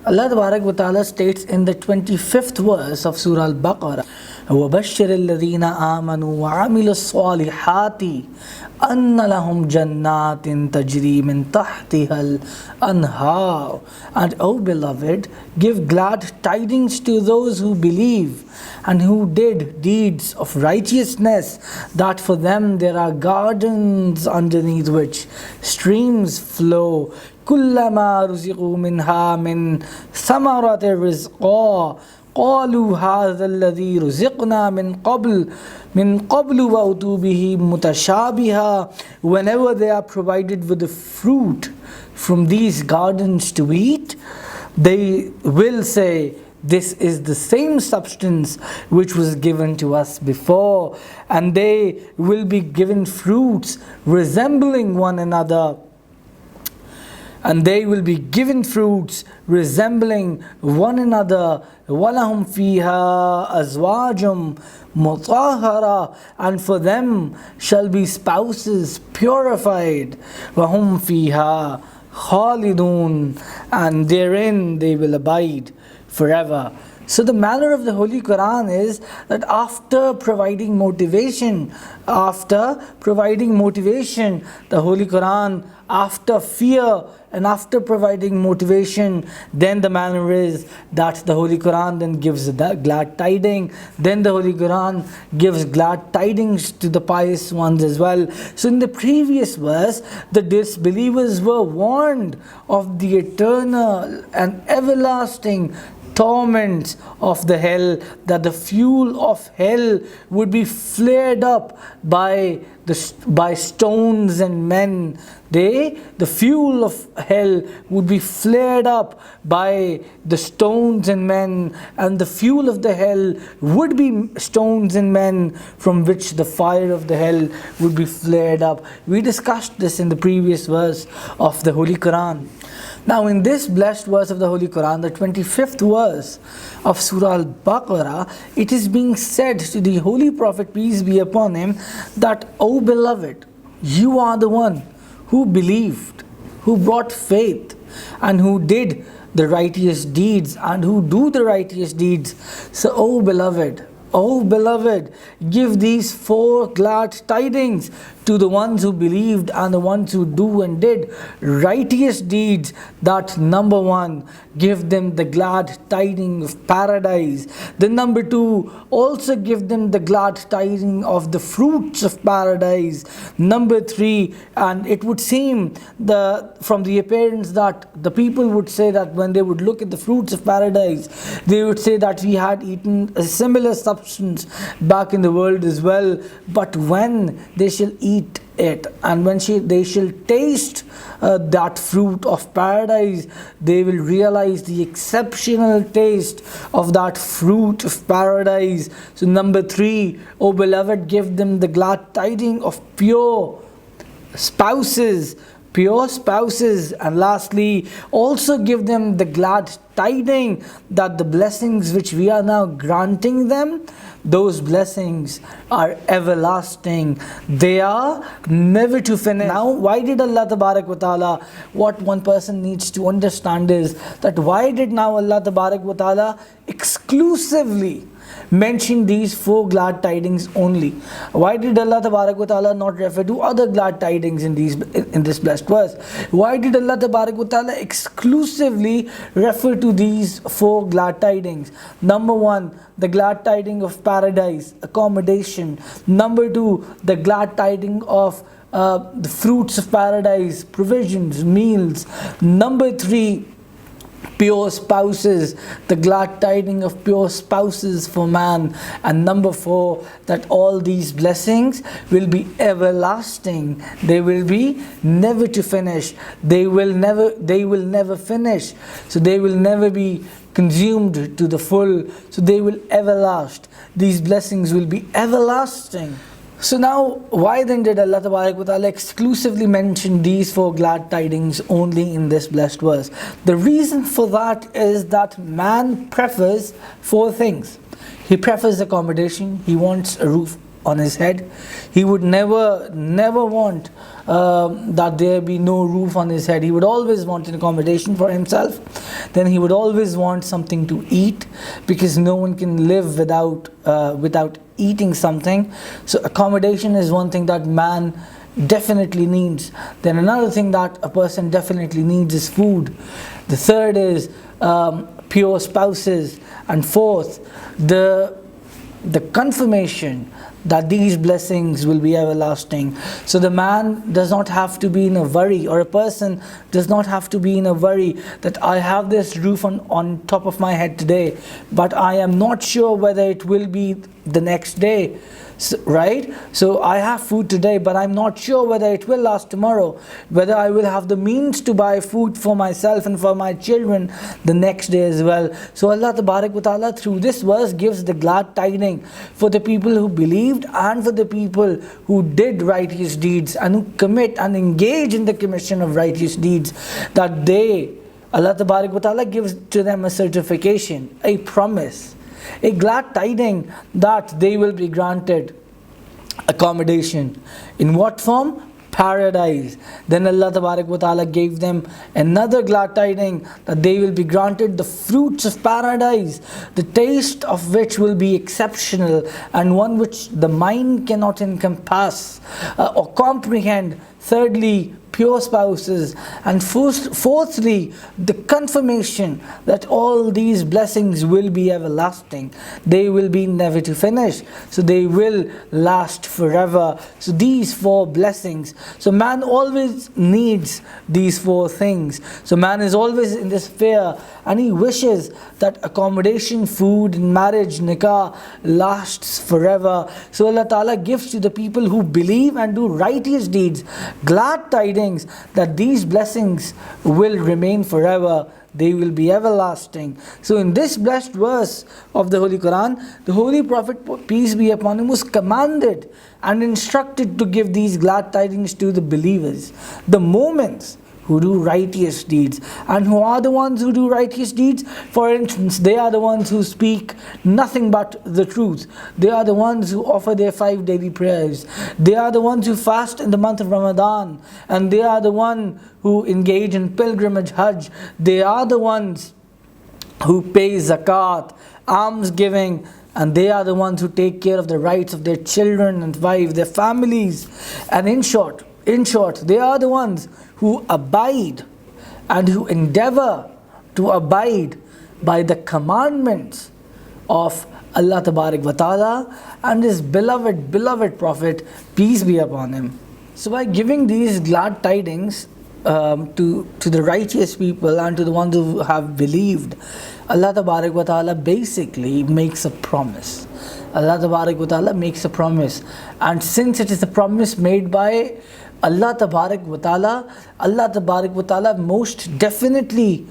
Allah Tabarak wa Ta'ala states in the 25th verse of Surah Al Baqarah, وَبَشِّرِ الَّذِينَ آمَنُوا وَعَمِلُوا الصَّالِحَاتِ أَنَّ لَهُمْ جَنَّاتٍ تَجْرِي مِنْ تَحْتِهَا الْأَنْهَارُ. And O beloved, give glad tidings to those who believe and who did deeds of righteousness, that for them there are gardens underneath which streams flow. كُلَّمَا رُزِقُوا مِنْهَا مِنْ ثَمَرَةٍ رِزْقًا قالوا هذا الذي رزقنا من قبل وأتوا به متشابها. Whenever they are provided with the fruit from these gardens to eat, they will say, this is the same substance which was given to us before, and they will be given fruits resembling one another. And they will be given fruits resembling one another. وَلَهُمْ فِيهَا أَزْوَاجٌ مُطَهَّرَةٌ. And for them shall be spouses purified. وَهُمْ فِيهَا خَالِدُونَ. And therein they will abide forever. So the manner of the Holy Quran is that after providing motivation, the Holy Quran, after fear and after providing motivation, then the manner is that the Holy Quran then gives glad tidings. Then the Holy Quran gives glad tidings to the pious ones as well. So in the previous verse, the disbelievers were warned of the eternal and everlasting torments of the hell, that the fuel of hell would be flared up by stones and men. The fuel of hell would be flared up by the stones and men, and the fuel of the hell would be stones and men from which the fire of the hell would be flared up. We discussed this in the previous verse of the Holy Quran. Now in this blessed verse of the Holy Quran, the 25th verse of Surah Al Baqarah, it is being said to the Holy Prophet, peace be upon him, that, O beloved, you are the one who believed, who brought faith, and who did the righteous deeds, and who do the righteous deeds. So, O beloved, give these 4 glad tidings to the ones who believed and the ones who do and did righteous deeds, that number 1, give them the glad tiding of paradise. Then number 2, also give them the glad tiding of the fruits of paradise. Number 3, and it would seem from the appearance that the people would say that when they would look at the fruits of paradise, they would say that we had eaten a similar substance back in the world as well. But when they shall eat it, and when they shall taste that fruit of paradise, they will realize the exceptional taste of that fruit of paradise. So number 3, O beloved, give them the glad tiding of pure spouses. And lastly, also give them the glad tiding that the blessings which we are now granting them, those blessings are everlasting. They are never to finish. Now, why did Allah Tabarak wa Ta'ala, what one person needs to understand is that why did now Allah Tabarak wa Ta'ala exclusively mention these 4 glad tidings only? Why did Allah Tabarak wa Ta'ala not refer to other glad tidings in this blessed verse? Why did Allah Tabarak wa Ta'ala exclusively refer to these 4 glad tidings? Number 1, the glad tiding of paradise, accommodation. Number 2, the glad tiding of the fruits of paradise, provisions, meals. Number 3, pure spouses, the glad tiding of pure spouses for man. And number 4, that all these blessings will be everlasting. They will be never to finish. They will never finish. So they will never be consumed to the full. So they will everlast. These blessings will be everlasting. So now, why then did Allah Ta'ala exclusively mention these 4 glad tidings only in this blessed verse? The reason for that is that man prefers 4 things. He prefers accommodation, he wants a roof on his head. He would never want that there be no roof on his head. He would always want an accommodation for himself. Then he would always want something to eat, because no one can live without eating something. So accommodation is one thing that man definitely needs. Then another thing that a person definitely needs is food. The third is pure spouses. And fourth, the confirmation that these blessings will be everlasting. So the man does not have to be in a worry, or a person does not have to be in a worry that I have this roof on top of my head today, but I am not sure whether it will be the next day. So, right? So I have food today, but I'm not sure whether it will last tomorrow, whether I will have the means to buy food for myself and for my children the next day as well. So Allah Tabarak wa Ta'ala through this verse gives the glad tiding for the people who believed and for the people who did righteous deeds and who commit and engage in the commission of righteous deeds, that Allah Tabarak wa Ta'ala gives to them a certification, a promise, a glad tiding that they will be granted accommodation. In what form? Paradise. Then Allah Tabarak wa Ta'ala gave them another glad tiding that they will be granted the fruits of paradise, the taste of which will be exceptional and one which the mind cannot encompass or comprehend. Thirdly, pure spouses. And fourthly, the confirmation that all these blessings will be everlasting. They will be never to finish. So they will last forever. So these four blessings. So man always needs these four things. So man is always in this fear, and he wishes that accommodation, food, marriage, nikah lasts forever. So Allah Ta'ala gives to the people who believe and do righteous deeds glad tidings that these blessings will remain forever. They will be everlasting. So in this blessed verse of the Holy Quran, the Holy Prophet, peace be upon him, was commanded and instructed to give these glad tidings to the believers, the moments who do righteous deeds. And who are the ones who do righteous deeds? For instance, they are the ones who speak nothing but the truth. They are the ones who offer their 5 daily prayers. They are the ones who fast in the month of Ramadan. And they are the ones who engage in pilgrimage Hajj. They are the ones who pay zakat, alms giving, and they are the ones who take care of the rights of their children and wives, their families. And in short, they are the ones who abide and who endeavor to abide by the commandments of Allah Tabarak wa Ta'ala and His beloved Prophet, peace be upon him. So by giving these glad tidings to the righteous people and to the ones who have believed, Allah Tabarak wa Ta'ala basically makes a promise. Allah Tabarak wa Ta'ala makes a promise, and since it is a promise made by Allah Tabarak wa Ta'ala, Allah Tabarak wa Ta'ala most definitely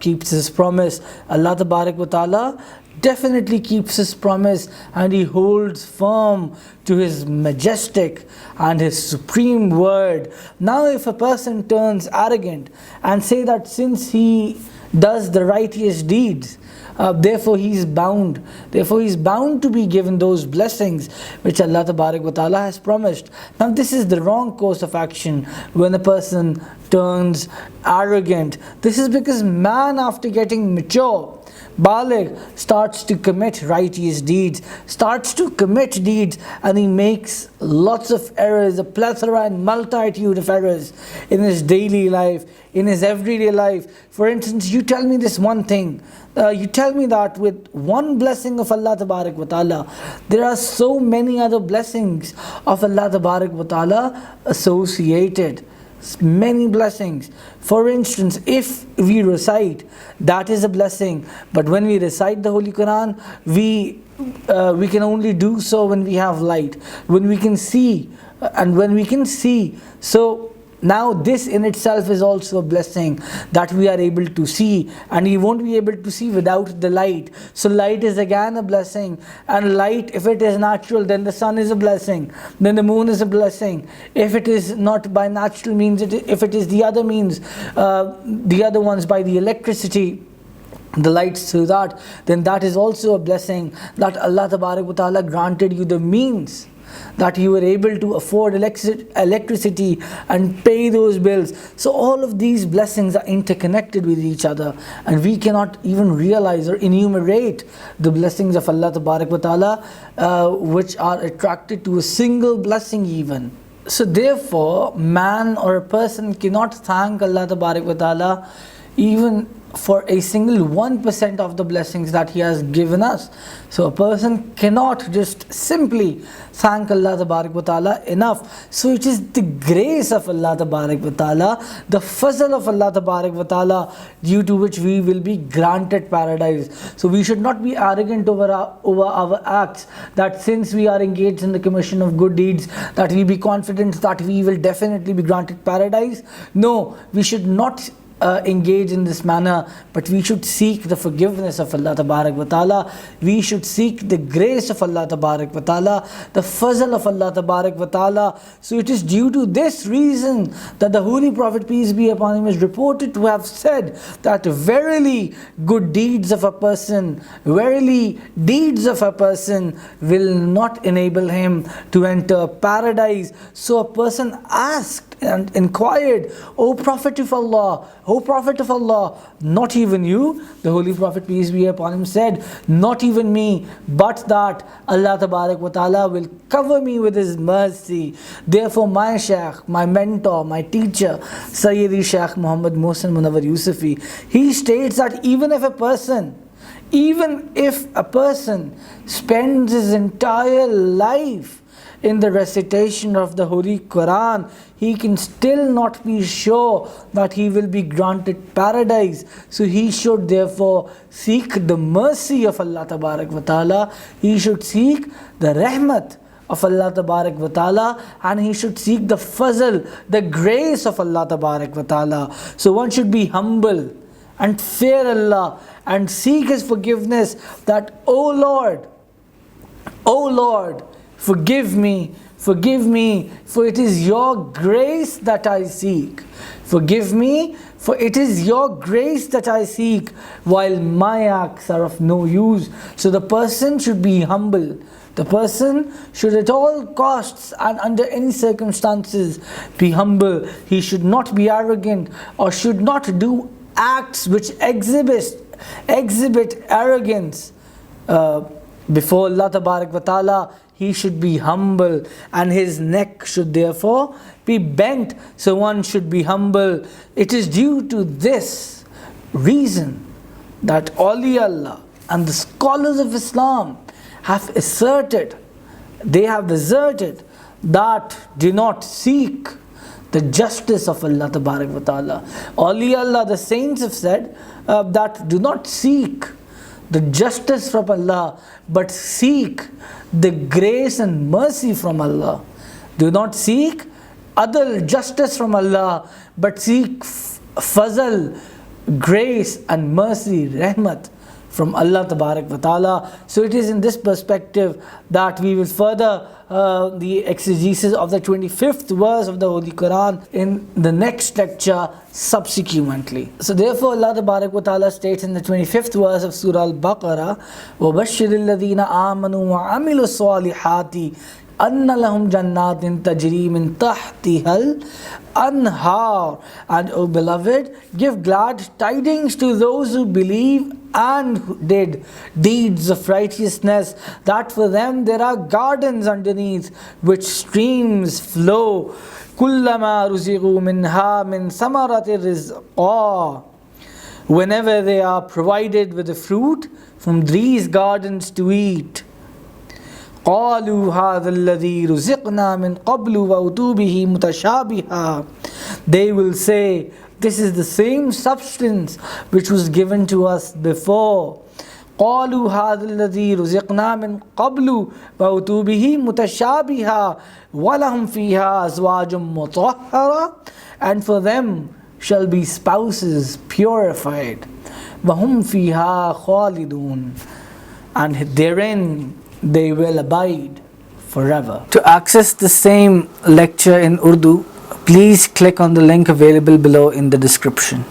keeps His promise. Allah Tabarak wa Ta'ala definitely keeps His promise, and He holds firm to His majestic and His supreme word. Now if a person turns arrogant and say that since he does the righteous deeds, therefore he is bound to be given those blessings which Allah Tabarak wa Ta'ala has promised. Now this is the wrong course of action when a person turns arrogant. This is because man, after getting mature, Baligh, starts to commit righteous deeds, and he makes lots of errors, a plethora and multitude of errors in his daily life, in his everyday life. For instance, you tell me this one thing, you tell me that with one blessing of Allah Tabarak wa Ta'ala, there are so many other blessings of Allah Tabarak wa Ta'ala associated. Many blessings. For instance, if we recite, that is a blessing. But when we recite the Holy Quran, we can only do so when we have light, when we can see, and when we can see. So now this in itself is also a blessing, that we are able to see, and we won't be able to see without the light. So light is again a blessing, and light, if it is natural, then the sun is a blessing, then the moon is a blessing. If it is not by natural means, if it is the other means, the other ones by the electricity, the lights through that, then that is also a blessing, that Allah Tabarak wa Ta'ala granted you the means, that you were able to afford electricity and pay those bills. So all of these blessings are interconnected with each other, and we cannot even realize or enumerate the blessings of Allah Tabarak wa Ta'ala which are attracted to a single blessing even. So therefore, man or a person cannot thank Allah Tabarak wa Ta'ala even for a single 1% of the blessings that He has given us. So a person cannot just simply thank Allah Tabarak wa Ta'ala enough. So it is the grace of Allah Tabarak wa Ta'ala, the Fazal of Allah Tabarak wa Ta'ala, due to which we will be granted paradise. So we should not be arrogant over our acts, that since we are engaged in the commission of good deeds, that we be confident that we will definitely be granted paradise. No, we should not engage in this manner, but we should seek the forgiveness of Allah Tabarak wa Ta'ala. We should seek the grace of Allah Tabarak wa Ta'ala, the Fazal of Allah Tabarak wa Ta'ala. So it is due to this reason that the Holy Prophet, peace be upon him, is reported to have said that verily good deeds of a person, verily deeds of a person will not enable him to enter paradise. So a person asked and inquired, O Prophet of Allah, O Prophet of Allah, not even you? The Holy Prophet, peace be upon him, said, not even me, but that Allah Tabarak wa Ta'ala will cover me with His mercy. Therefore my Shaykh, my mentor, my teacher, Sayyidi Shaykh Ahmad Mohsin Munawar Yousafi, he states that even if a person spends his entire life in the recitation of the Holy Quran, he can still not be sure that he will be granted paradise. So he should therefore seek the mercy of Allah Tabarak wa Ta'ala, he should seek the rahmat of Allah Tabarak wa Ta'ala, and he should seek the fazl, the grace of Allah Tabarak wa Ta'ala. So one should be humble and fear Allah and seek His forgiveness, that O Lord, forgive me, for it is your grace that I seek. Forgive me, for it is your grace that I seek, while my acts are of no use. So the person should be humble. The person should at all costs and under any circumstances be humble. He should not be arrogant, or should not do acts which exhibit arrogance before Allah Tabarak wa Ta'ala. He should be humble, and his neck should therefore be bent. So one should be humble. It is due to this reason that awliya Allah and the scholars of Islam have asserted that do not seek the justice of Allah Tabarak wa Ta'ala. Awliya Allah, the saints, have said that do not seek the justice from Allah, but seek the grace and mercy from Allah. Do not seek adal, justice from Allah, but seek fazal, grace and mercy, rahmat from Allah Tabarak wa Ta'ala. So it is in this perspective that we will further the exegesis of the 25th verse of the Holy Quran in the next lecture subsequently. So therefore Allah Tabarak wa Ta'ala states in the 25th verse of Surah Al Baqarah, وَبَشِّرِ الَّذِينَ آمَنُوا وَعَمِلُوا الصَّالِحَاتِ أَنَّ لَهُمْ جَنَّاتٍ تَجْرِي مِنْ تَحْتِهَا الْأَنْهَارُ. And O beloved, give glad tidings to those who believe and who did deeds of righteousness, that for them there are gardens underneath which streams flow. كُلَّمَا رُزِقُوا مِنْهَا مِنْ ثَمَرَةٍ رِزْقًا. Whenever they are provided with the fruit from these gardens to eat, قالوا هذا الذي رزقنا من قبل وأتوا به متشابها. They will say, this is the same substance which was given to us before. قالوا هذا الذي رزقنا من قبل وأتوا به متشابها ولهم فيها أزواج مطهرة. And for them shall be spouses purified. وهم فيها خالدون. And therein they will abide forever. To access the same lecture in Urdu, please click on the link available below in the description.